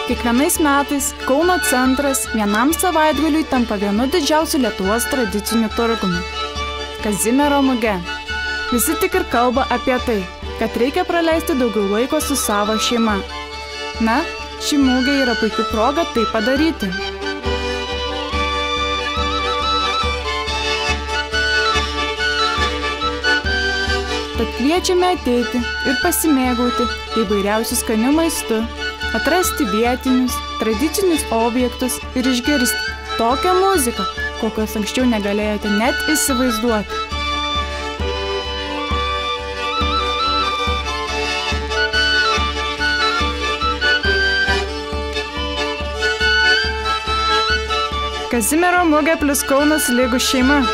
Kiekvienais metais Kauno centras vienam savaitgaliui tampa vienu didžiausių Lietuvos tradicinių turgumi – Kazimiero muge. Visi tik ir kalba apie tai, kad reikia praleisti daugiau laiko su savo šeima. Na, ši mugė yra puikia proga tai padaryti. Tad kviečiame ateiti ir pasimėgauti įvairiausių skanių maistų, atrasti vietinius, tradicinius objektus ir išgirsti tokią muziką, kokios anksčiau negalėjote net įsivaizduoti. Kazimiero mugė plus Kaunas lygų šeima.